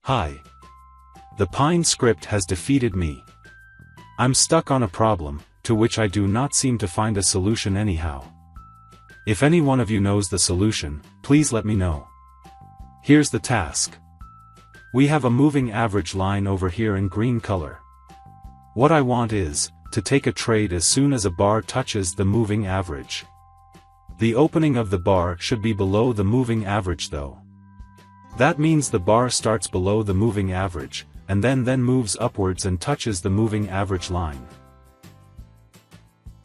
Hi. The Pine script has defeated me. I'm stuck on a problem, to which I do not seem to find a solution anyhow. If any one of you knows the solution, please let me know. Here's the task. We have a moving average line over here in green color. What I want is, to take a trade as soon as a bar touches the moving average. The opening of the bar should be below the moving average though. That means the bar starts below the moving average, and then moves upwards and touches the moving average line.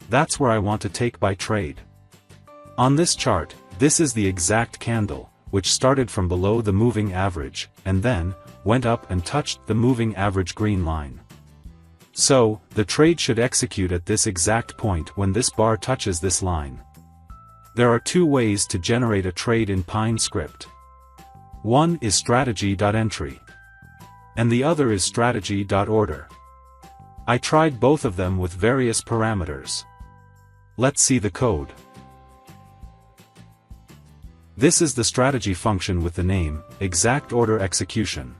That's where I want to take my trade. On this chart, this is the exact candle, which started from below the moving average, and then, went up and touched the moving average green line. So, the trade should execute at this exact point when this bar touches this line. There are two ways to generate a trade in Pine script. One is strategy.entry. And the other is strategy.order. I tried both of them with various parameters. Let's see the code. This is the strategy function with the name, exact order execution.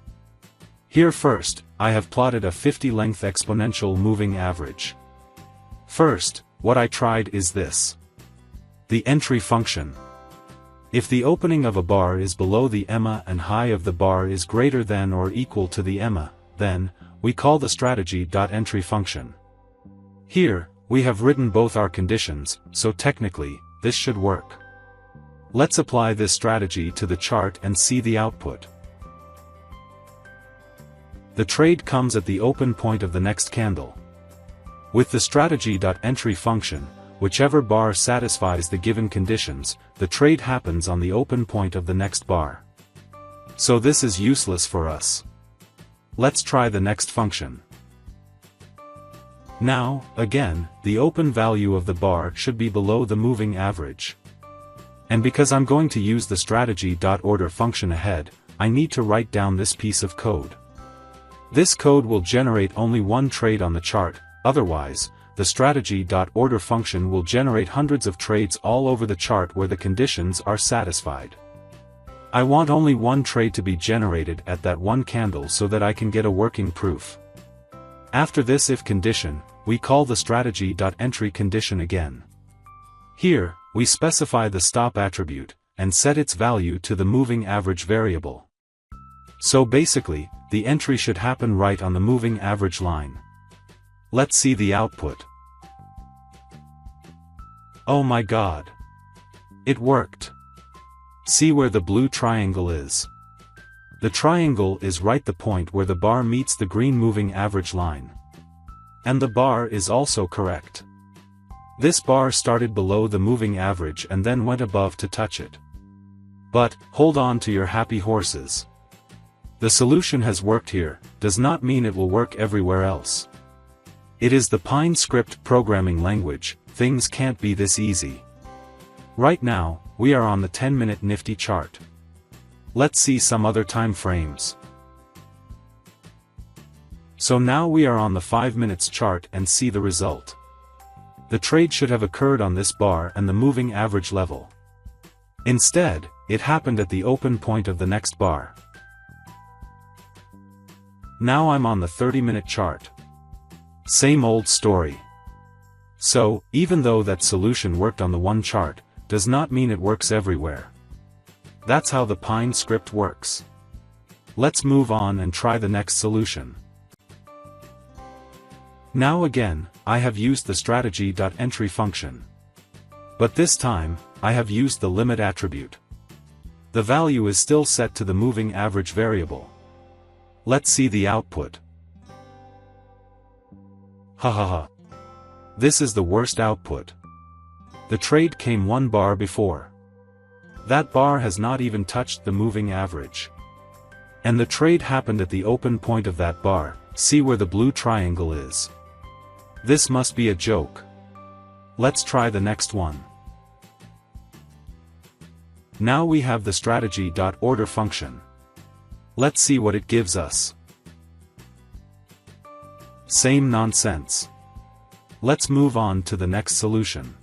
Here first, I have plotted a 50-length exponential moving average. First, what I tried is this. The entry function. If the opening of a bar is below the EMA and high of the bar is greater than or equal to the EMA, then, we call the strategy.entry function. Here, we have written both our conditions, so technically, this should work. Let's apply this strategy to the chart and see the output. The trade comes at the open point of the next candle. With the strategy.entry function, whichever bar satisfies the given conditions, the trade happens on the open point of the next bar. So this is useless for us. Let's try the next function. Now, again, the open value of the bar should be below the moving average. And because I'm going to use the strategy.order function ahead, I need to write down this piece of code. This code will generate only one trade on the chart, otherwise, the strategy.order function will generate hundreds of trades all over the chart where the conditions are satisfied. I want only one trade to be generated at that one candle so that I can get a working proof. After this if condition, we call the strategy.entry condition again. Here, we specify the stop attribute, and set its value to the moving average variable. So basically, the entry should happen right on the moving average line. Let's see the output. Oh my god! It worked! See where the blue triangle is? The triangle is right the point where the bar meets the green moving average line. And the bar is also correct. This bar started below the moving average and then went above to touch it. But, hold on to your happy horses. The solution has worked here, does not mean it will work everywhere else. It is the Pine script programming language, things can't be this easy. Right now, we are on the 10-minute Nifty chart. Let's see some other time frames. So now we are on the 5 minutes chart and see the result. The trade should have occurred on this bar and the moving average level. Instead, it happened at the open point of the next bar. Now I'm on the 30-minute chart. Same old story. So, even though that solution worked on the one chart, does not mean it works everywhere. That's how the Pine script works. Let's move on and try the next solution. Now again, I have used the strategy.entry function. But this time, I have used the limit attribute. The value is still set to the moving average variable. Let's see the output. Hahaha. This is the worst output. The trade came one bar before. That bar has not even touched the moving average. And the trade happened at the open point of that bar, see where the blue triangle is. This must be a joke. Let's try the next one. Now we have the strategy.order function. Let's see what it gives us. Same nonsense. Let's move on to the next solution.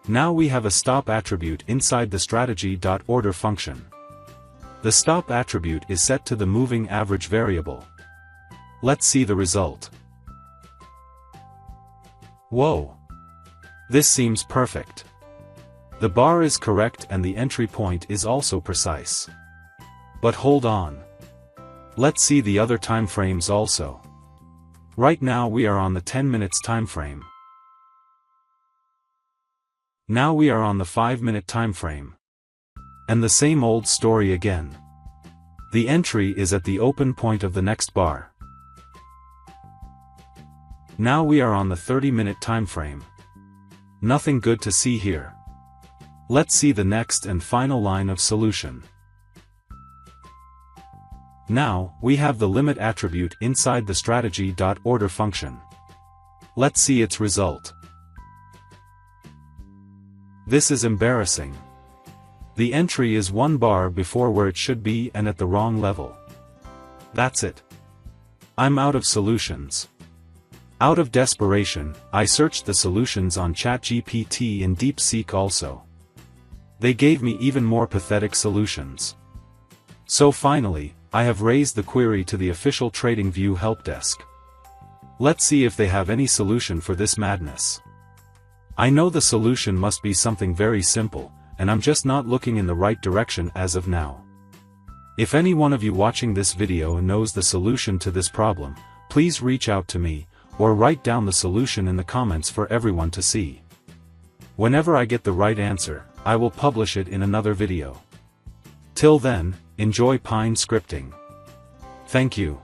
Now we have a stop attribute inside the strategy.order function. The stop attribute is set to the moving average variable. Let's see the result. Whoa! This seems perfect. The bar is correct and the entry point is also precise. But hold on. Let's see the other time frames also. Right now we are on the 10 minutes time frame. Now we are on the 5-minute time frame. And the same old story again. The entry is at the open point of the next bar. Now we are on the 30-minute time frame. Nothing good to see here. Let's see the next and final line of solution. Now, we have the limit attribute inside the strategy.order function. Let's see its result. This is embarrassing. The entry is 1 bar before where it should be and at the wrong level. That's it. I'm out of solutions. Out of desperation, I searched the solutions on ChatGPT and DeepSeek also. They gave me even more pathetic solutions. So finally, I have raised the query to the official TradingView help desk. Let's see if they have any solution for this madness. I know the solution must be something very simple, and I'm just not looking in the right direction as of now. If any one of you watching this video knows the solution to this problem, please reach out to me, or write down the solution in the comments for everyone to see. Whenever I get the right answer, I will publish it in another video. Till then, enjoy Pine scripting. Thank you.